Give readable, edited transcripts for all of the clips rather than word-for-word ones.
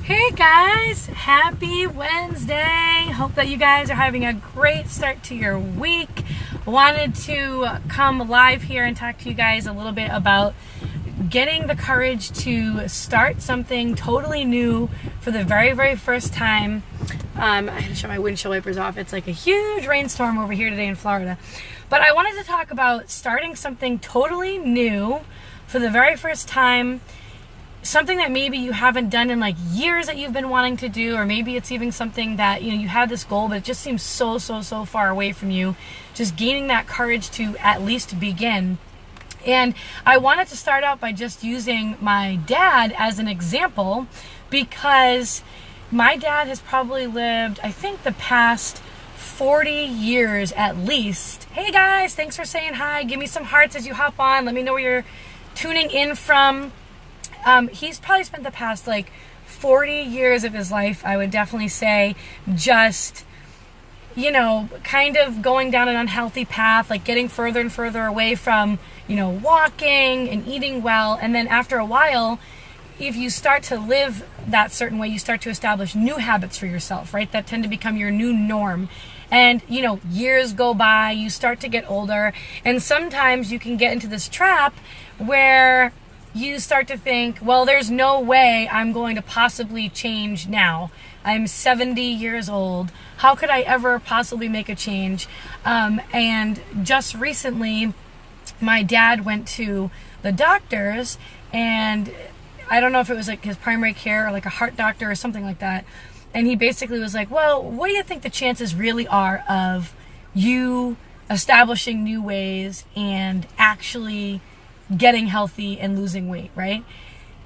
Hey guys, happy Wednesday. Hope that you guys are having a great start to your week. Wanted to come live here and talk to you guys a little bit about getting the courage to start something totally new for the very first time. I had to shut my windshield wipers off. It's like a huge rainstorm over here today in Florida. But I wanted to talk about starting something totally new for the very first time. Something that maybe you haven't done in like years that you've been wanting to do, or maybe it's even something that you had this goal but it just seems so far away from you. Just gaining that courage to at least begin. And I wanted to start out by just using my dad as an example, because my dad has probably lived, I think, the past 40 years at least. Hey guys, thanks for saying hi. Give me some hearts as you hop on. Let me know where you're tuning in from. He's probably spent the past 40 years of his life, I would definitely say, just, kind of going down an unhealthy path, like getting further and further away from, walking and eating well. And then after a while, if you start to live that certain way, you start to establish new habits for yourself, right? That tend to become your new norm. And, years go by, you start to get older, and sometimes you can get into this trap where you start to think, well, there's no way I'm going to possibly change now. I'm 70 years old. How could I ever possibly make a change? And just recently, my dad went to the doctors, and I don't know if it was his primary care or a heart doctor or something like that. And he basically was like, well, what do you think the chances really are of you establishing new ways and actually getting healthy and losing weight, right?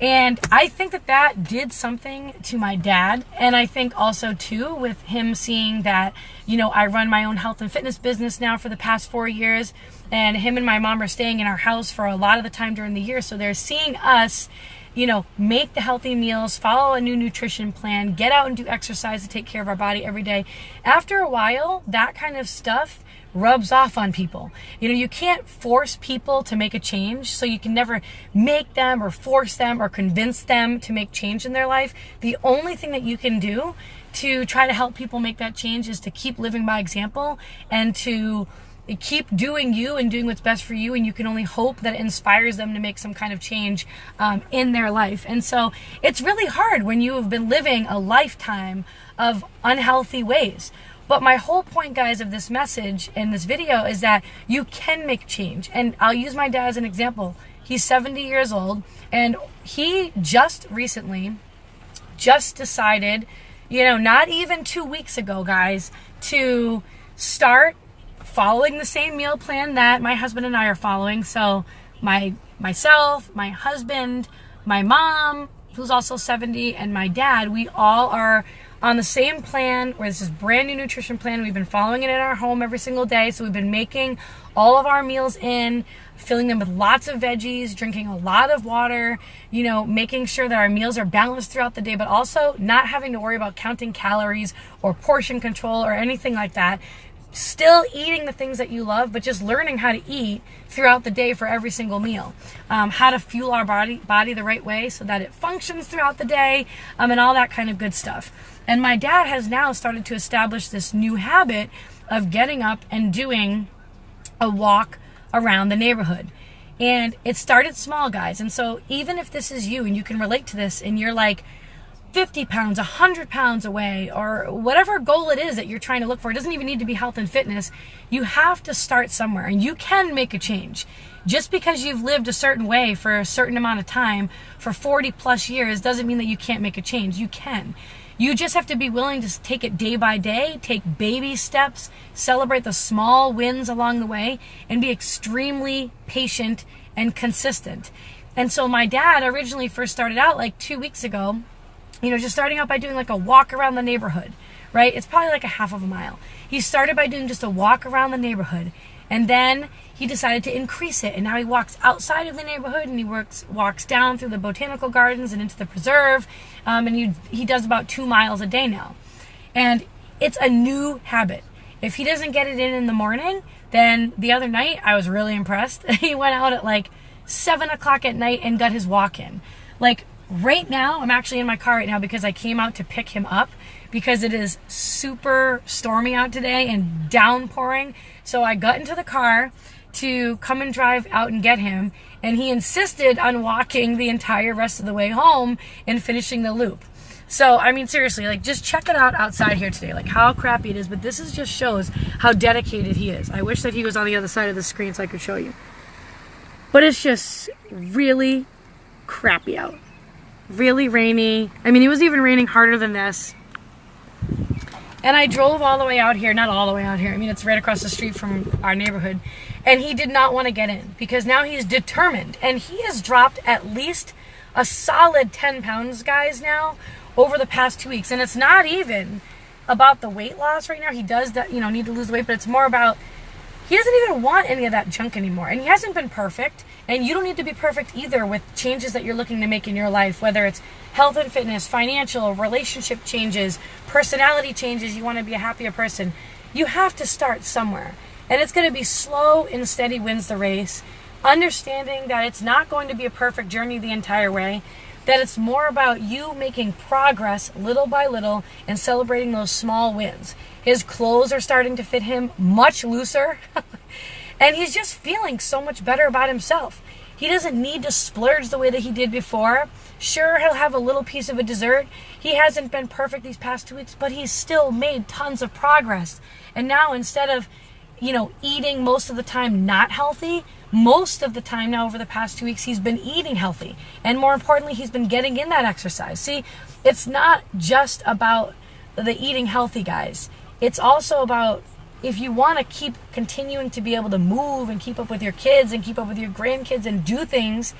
And I think that did something to my dad. And I think also too, with him seeing that, I run my own health and fitness business now for the past 4 years, and him and my mom are staying in our house for a lot of the time during the year. So they're seeing us, make the healthy meals, follow a new nutrition plan, get out and do exercise to take care of our body every day. After a while, that kind of stuff rubs off on people. You can't force people to make a change, so you can never make them or force them or convince them to make change in their life. The only thing that you can do to try to help people make that change is to keep living by example and to keep doing you and doing what's best for you, and you can only hope that it inspires them to make some kind of change in their life. And so it's really hard when you have been living a lifetime of unhealthy ways. But my whole point, guys, of this message in this video is that you can make change. And I'll use my dad as an example. He's 70 years old, and he just recently decided, not even 2 weeks ago, guys, to start following the same meal plan that my husband and I are following. So myself, my husband, my mom, who's also 70, and my dad, we all are on the same plan, where this is brand new nutrition plan. We've been following it in our home every single day. So we've been making all of our meals filling them with lots of veggies, drinking a lot of water, making sure that our meals are balanced throughout the day, but also not having to worry about counting calories or portion control or anything like that. Still eating the things that you love, but just learning how to eat throughout the day for every single meal. How to fuel our body the right way so that it functions throughout the day, and all that kind of good stuff. And my dad has now started to establish this new habit of getting up and doing a walk around the neighborhood. And it started small, guys. And so even if this is you and you can relate to this, and you're 50 pounds, 100 pounds away, or whatever goal it is that you're trying to look for, it doesn't even need to be health and fitness. You have to start somewhere, and you can make a change. Just because you've lived a certain way for a certain amount of time, for 40 plus years, doesn't mean that you can't make a change. You can. You just have to be willing to take it day by day, take baby steps, celebrate the small wins along the way, and be extremely patient and consistent. And so my dad originally first started out 2 weeks ago, just starting out by doing a walk around the neighborhood, right? It's probably a half of a mile. He started by doing just a walk around the neighborhood, and then he decided to increase it. And now he walks outside of the neighborhood, and he walks down through the botanical gardens and into the preserve, and he does about 2 miles a day now. And it's a new habit. If he doesn't get it in the morning, then the other night I was really impressed. He went out at 7 o'clock at night and got his walk in. right now, I'm actually in my car right now because I came out to pick him up because it is super stormy out today and downpouring. So I got into the car to come and drive out and get him, and he insisted on walking the entire rest of the way home and finishing the loop. So, I mean, seriously, like, just check it out outside here today, like how crappy it is. But this is just shows how dedicated he is. I wish that he was on the other side of the screen so I could show you. But it's just really crappy out. Really rainy. I mean, it was even raining harder than this. And I drove all the way out here, not all the way out here. I mean, it's right across the street from our neighborhood. And he did not want to get in because now he's determined. And he has dropped at least a solid 10 pounds, guys, now over the past 2 weeks. And it's not even about the weight loss right now. He does, need to lose weight, but it's more about he doesn't even want any of that junk anymore. And he hasn't been perfect. And you don't need to be perfect either with changes that you're looking to make in your life, whether it's health and fitness, financial, relationship changes, personality changes, you want to be a happier person. You have to start somewhere. And it's going to be slow and steady wins the race. Understanding that it's not going to be a perfect journey the entire way, that it's more about you making progress little by little and celebrating those small wins. His clothes are starting to fit him much looser. And he's just feeling so much better about himself. He doesn't need to splurge the way that he did before. Sure, he'll have a little piece of a dessert. He hasn't been perfect these past 2 weeks, but he's still made tons of progress. And now instead of, eating most of the time not healthy, most of the time now over the past 2 weeks, he's been eating healthy. And more importantly, he's been getting in that exercise. See, it's not just about the eating healthy, guys. It's also about, if you want to keep continuing to be able to move and keep up with your kids and keep up with your grandkids and do things,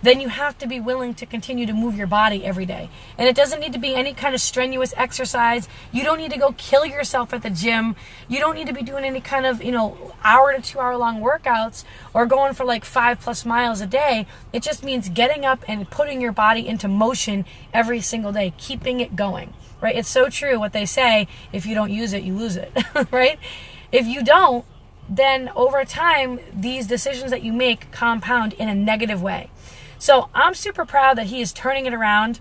then you have to be willing to continue to move your body every day. And it doesn't need to be any kind of strenuous exercise. You don't need to go kill yourself at the gym. You don't need to be doing any kind of, hour to 2 hour long workouts or going for like 5+ miles a day. It just means getting up and putting your body into motion every single day, keeping it going, right? It's so true what they say, if you don't use it, you lose it, right? If you don't, then over time, these decisions that you make compound in a negative way. So I'm super proud that he is turning it around.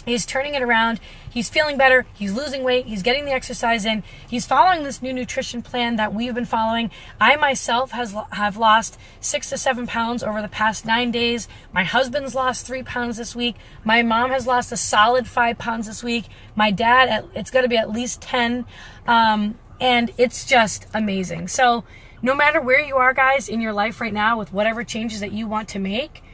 He's turning it around. He's feeling better. He's losing weight. He's getting the exercise in. He's following this new nutrition plan that we've been following. I myself have lost 6 to 7 pounds over the past 9 days. My husband's lost 3 pounds this week. My mom has lost a solid 5 pounds this week. My dad, it's going to be at least 10. And it's just amazing. So no matter where you are, guys, in your life right now with whatever changes that you want to make,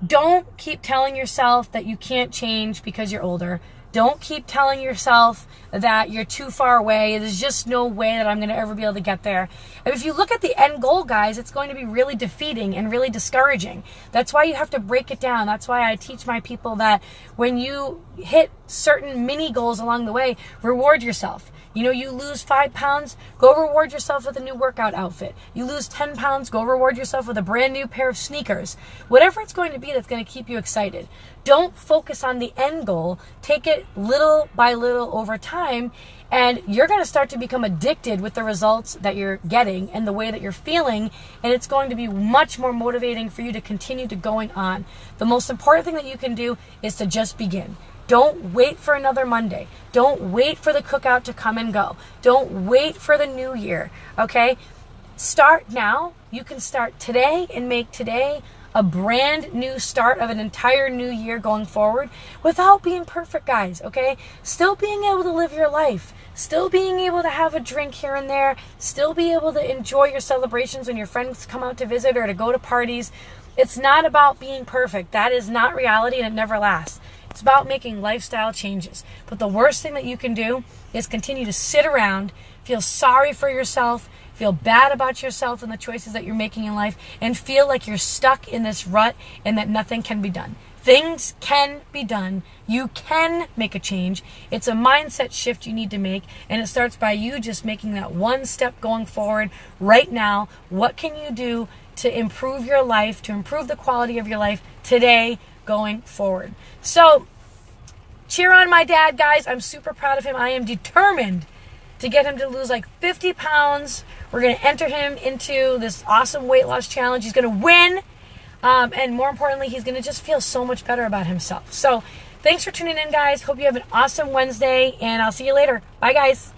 don't keep telling yourself that you can't change because you're older. Don't keep telling yourself that you're too far away. There's just no way that I'm going to ever be able to get there. And if you look at the end goal, guys, it's going to be really defeating and really discouraging. That's why you have to break it down. That's why I teach my people that when you hit certain mini goals along the way, reward yourself. You lose 5 pounds, go reward yourself with a new workout outfit. You lose 10 pounds, go reward yourself with a brand new pair of sneakers. Whatever it's going to be that's going to keep you excited. Don't focus on the end goal. Take it little by little over time, and you're going to start to become addicted with the results that you're getting and the way that you're feeling, and it's going to be much more motivating for you to continue to going on. The most important thing that you can do is to just begin. Don't wait for another Monday. Don't wait for the cookout to come and go. Don't wait for the new year, okay? Start now. You can start today and make today a brand new start of an entire new year going forward without being perfect, guys, okay? Still being able to live your life. Still being able to have a drink here and there. Still be able to enjoy your celebrations when your friends come out to visit or to go to parties. It's not about being perfect. That is not reality, and it never lasts. It's about making lifestyle changes. But the worst thing that you can do is continue to sit around, feel sorry for yourself, feel bad about yourself and the choices that you're making in life, and feel like you're stuck in this rut and that nothing can be done. Things can be done. You can make a change. It's a mindset shift you need to make, and it starts by you just making that one step going forward right now. What can you do to improve your life, to improve the quality of your life today going forward? So cheer on my dad, guys. I'm super proud of him. I am determined to get him to lose like 50 pounds. We're going to enter him into this awesome weight loss challenge. He's going to win. And more importantly, he's going to just feel so much better about himself. So thanks for tuning in, guys. Hope you have an awesome Wednesday, and I'll see you later. Bye, guys.